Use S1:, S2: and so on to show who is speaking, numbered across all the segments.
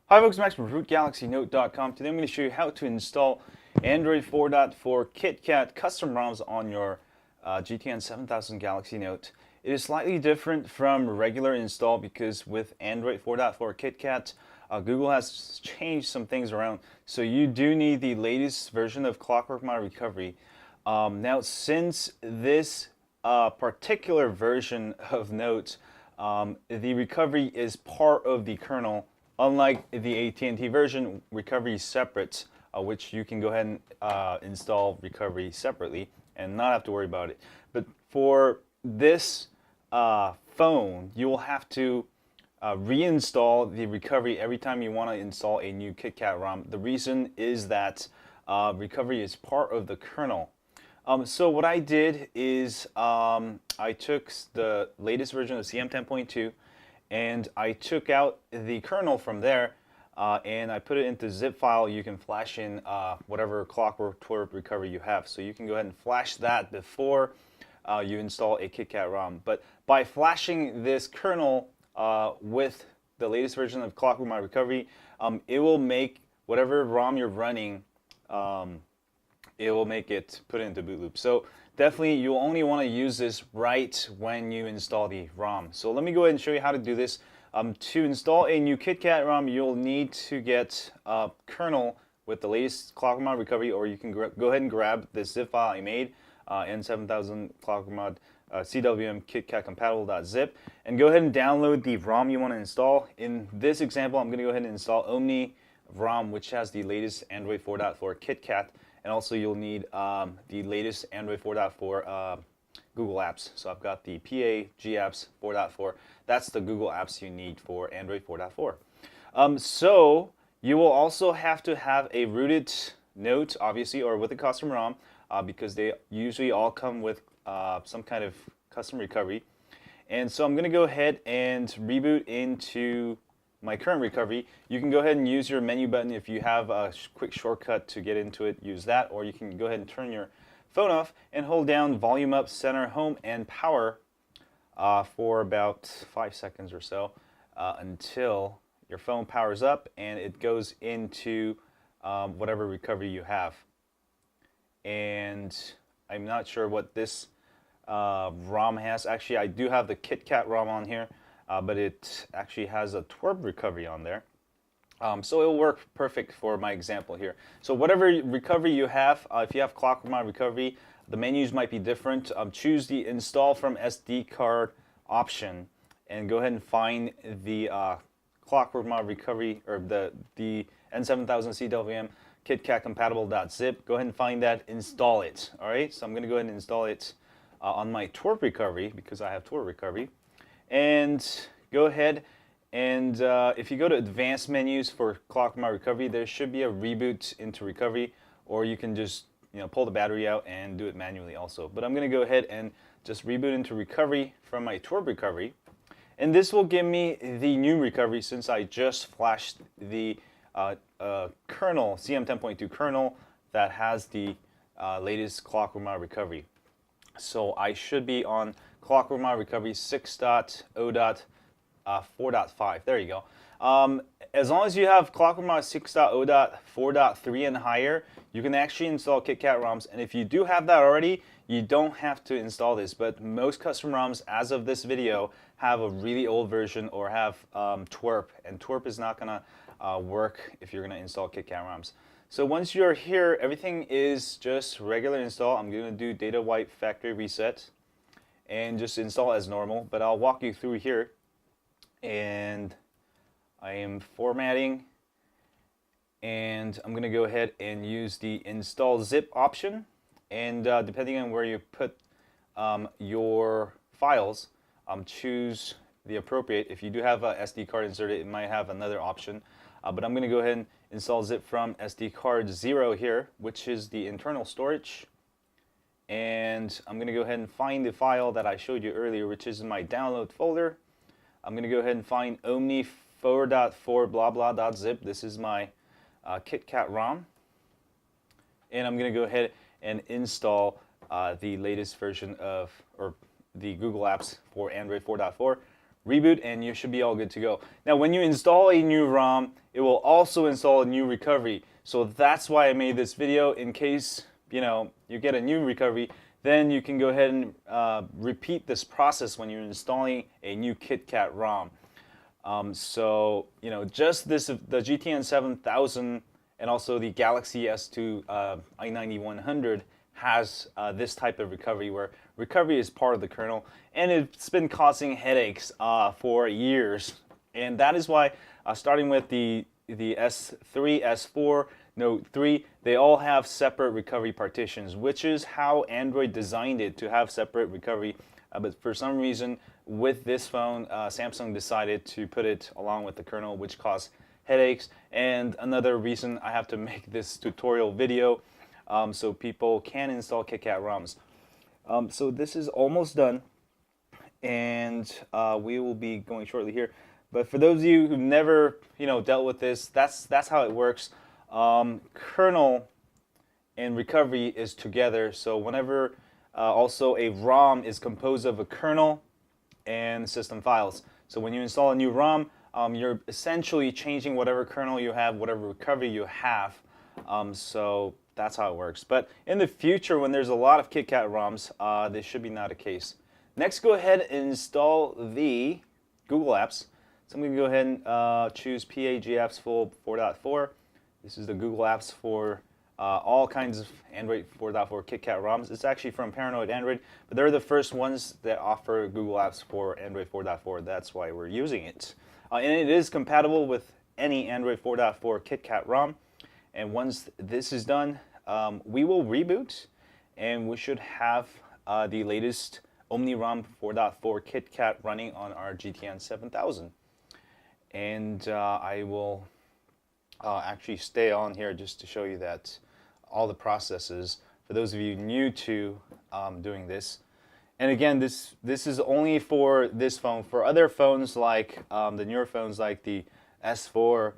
S1: Hi folks, Max from RootGalaxyNote.com. Today I'm going to show you how to install Android 4.4 KitKat custom ROMs on your GTN 7000 Galaxy Note. It is slightly different from regular install because with Android 4.4 KitKat, Google has changed some things around. So you do need the latest version of Clockwork My Recovery. Now, since this particular version of Note, the recovery is part of the kernel. Unlike the AT&T version, recovery is separate, which you can go ahead and install recovery separately and not have to worry about it. But for this phone, you will have to reinstall the recovery every time you want to install a new KitKat ROM. The reason is that recovery is part of the kernel. So what I did is I took the latest version of CM10.2 and I took out the kernel from there and I put it into zip file. You can flash in whatever Clockwork twerp recovery you have. So you can go ahead and flash that before you install a KitKat ROM. But by flashing this kernel with the latest version of Clockwork My Recovery, it will make whatever ROM you're running, it will make it put it into boot loop. So definitely you'll only want to use this right when you install the ROM. So let me go ahead and show you how to do this. To install a new KitKat ROM, you'll need to get a kernel with the latest Clockwork My Recovery, or you can go ahead and grab this zip file I made, N7000 Clockwork Mod CWM KitKat compatible.zip, and go ahead and download the ROM you want to install. In this example, I'm going to go ahead and install Omni ROM, which has the latest Android 4.4 KitKat. And also you'll need the latest Android 4.4 Google apps. So I've got the PA GApps 4.4. That's the Google apps you need for Android 4.4. So you will also have to have a rooted Note, obviously, or with a custom ROM, because they usually all come with some kind of custom recovery. And so I'm going to go ahead and reboot into my current recovery. You can go ahead and use your menu button. If you have a quick shortcut to get into it, use that, or you can go ahead and turn your phone off and hold down volume up, center, home, and power for about 5 seconds or so until your phone powers up and it goes into whatever recovery you have. And I'm not sure what this ROM has. Actually, I do have the KitKat ROM on here. But it actually has a twerp recovery on there. So it'll work perfect for my example here. So whatever recovery you have, if you have Clockwork My Recovery, the menus might be different. Choose the install from SD card option and go ahead and find the Clockwork My Recovery, or the N7000 CWM KitKat compatible.zip. Go ahead and find that, install it. All right, so I'm going to go ahead and install it on my twerp recovery because I have twerp recovery. And go ahead and if you go to advanced menus for Clockwork My Recovery, there should be a reboot into recovery, or you can just pull the battery out and do it manually also. But I'm going to go ahead and just reboot into recovery from my twerp recovery, and this will give me the new recovery since I just flashed the kernel, CM10.2 kernel that has the latest Clockwork My Recovery. So I should be on Clockwork My Recovery 6.0.4.5. There you go. As long as you have Clockwork My 6.0.4.3 and higher, you can actually install KitKat ROMs. And if you do have that already, you don't have to install this. But most custom ROMs, as of this video, have a really old version or have twerp. And twerp is not going to work if you're going to install KitKat ROMs. So once you're here, everything is just regular install. I'm going to do data wipe factory reset and just install as normal, but I'll walk you through here. And I am formatting, and I'm going to go ahead and use the install zip option. And depending on where you put your files, choose the appropriate. If you do have a SD card inserted, it might have another option. But I'm going to go ahead and install zip from SD card 0 here, which is the internal storage. And I'm going to go ahead and find the file that I showed you earlier, which is in my download folder. I'm going to go ahead and find Omni 4.4 blah blah.zip. This is my KitKat ROM. And I'm going to go ahead and install the latest version of, or the Google apps for Android 4.4. Reboot, and you should be all good to go. Now, when you install a new ROM, it will also install a new recovery. So that's why I made this video, in case you get a new recovery, then you can go ahead and repeat this process when you're installing a new KitKat ROM. So just the GTN 7000 and also the Galaxy S2 i9100 has this type of recovery, where recovery is part of the kernel, and it's been causing headaches for years. And that is why, starting with the S3, S4, Note 3, they all have separate recovery partitions, which is how Android designed it, to have separate recovery. But for some reason, with this phone, Samsung decided to put it along with the kernel, which caused headaches. And another reason I have to make this tutorial video, so people can install KitKat ROMs. So this is almost done, and we will be going shortly here. But for those of you who've never dealt with this, that's how it works. Kernel and recovery is together. So whenever also a ROM is composed of a kernel and system files. So when you install a new ROM, you're essentially changing whatever kernel you have, whatever recovery you have. So that's how it works. But in the future, when there's a lot of KitKat ROMs, this should be not a case. Next, go ahead and install the Google apps. So I'm going to go ahead and choose PAG Apps Full 4.4. This is the Google apps for all kinds of Android 4.4 KitKat ROMs. It's actually from Paranoid Android, but they're the first ones that offer Google apps for Android 4.4. That's why we're using it. And it is compatible with any Android 4.4 KitKat ROM. And once this is done, we will reboot, and we should have the latest OmniROM 4.4 KitKat running on our GTN 7000. And I will actually stay on here just to show you that all the processes, for those of you new to doing this. And again, this is only for this phone. For other phones, like the newer phones like the S4,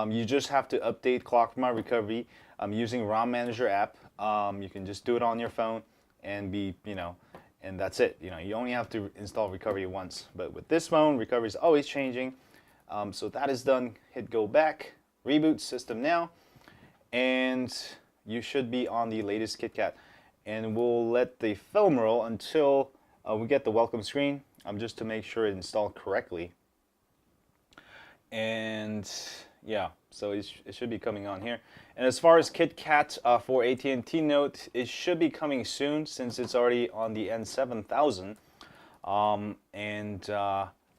S1: you just have to update ClockMa Recovery using ROM Manager app. You can just do it on your phone and and that's it. You only have to install recovery once. But with this phone, recovery is always changing. So that is done. Hit go back, reboot system now, and you should be on the latest KitKat. And we'll let the film roll until we get the welcome screen, just to make sure it installed correctly. And yeah, so it should be coming on here. And as far as KitKat for AT&T Note, it should be coming soon, since it's already on the N7000. And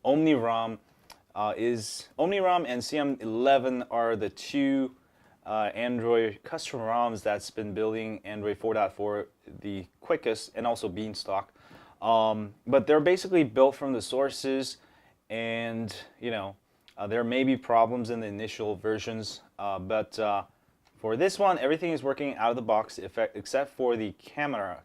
S1: OmniROM OmniROM and CM11 are the two Android custom ROMs that's been building Android 4.4 the quickest, and also Beanstalk. But they're basically built from the sources, and there may be problems in the initial versions, but for this one, everything is working out of the box, except for the camcorder,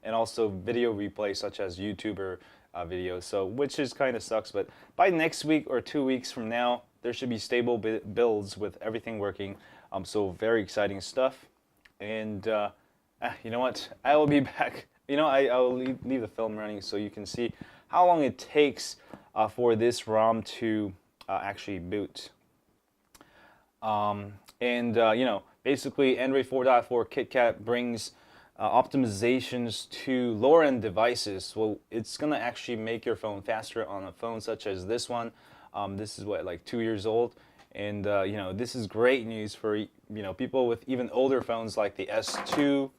S1: and also video replay, such as YouTuber videos. So, which is kind of sucks, but by next week or 2 weeks from now, there should be stable builds with everything working. So very exciting stuff. And you know what? I will be back. I'll leave the film running so you can see how long it takes for this ROM to actually boot. Basically Android 4.4 KitKat brings optimizations to lower-end devices. Well, it's gonna actually make your phone faster on a phone such as this one. This is what, like 2 years old, and this is great news for people with even older phones like the S2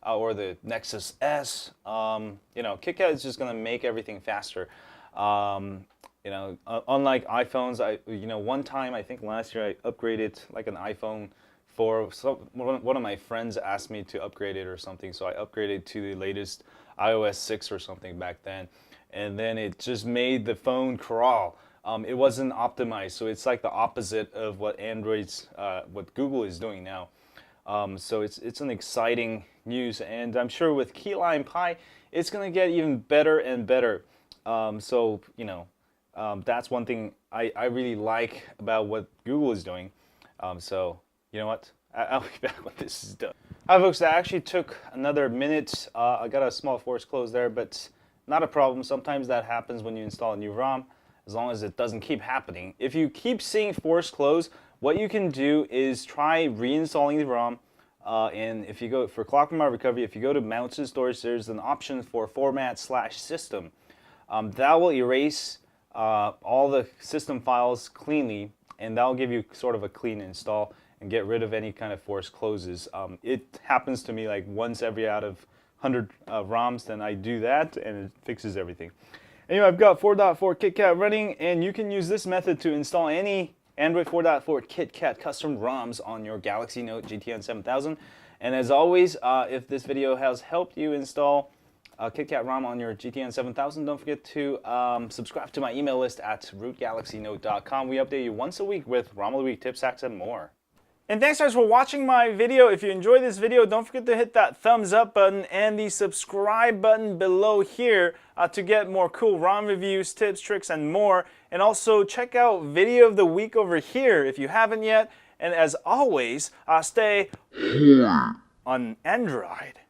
S1: or the Nexus S. KitKat is just gonna make everything faster. Unlike iPhones, one time, I think last year, I upgraded like an iPhone 4. One of my friends asked me to upgrade it or something, so I upgraded to the latest iOS 6 or something back then, and then it just made the phone crawl. It wasn't optimized, so it's like the opposite of what what Google is doing now. So it's an exciting news, and I'm sure with Keyline Pi, it's gonna get even better and better. That's one thing I really like about what Google is doing. So you know what? I'll be back when this is done. Hi folks, that actually took another minute. I got a small force close there, but not a problem. Sometimes that happens when you install a new ROM. as long as it doesn't keep happening. If you keep seeing force close, what you can do is try reinstalling the ROM. And if you go for Clock Remote Recovery, if you go to Mounts and Storage, there's an option for Format/System. That will erase all the system files cleanly, and that'll give you sort of a clean install and get rid of any kind of force closes. It happens to me like once every out of 100 ROMs, then I do that and it fixes everything. Anyway, I've got 4.4 KitKat running, and you can use this method to install any Android 4.4 KitKat custom ROMs on your Galaxy Note GTN 7000. And as always, if this video has helped you install KitKat ROM on your GTN 7000, don't forget to subscribe to my email list at rootgalaxynote.com. We update you once a week with ROM of the Week, tips, hacks, and more. And thanks guys for watching my video. If you enjoyed this video, don't forget to hit that thumbs up button and the subscribe button below here to get more cool ROM reviews, tips, tricks, and more. And also check out Video of the Week over here if you haven't yet. And as always, stay on Android.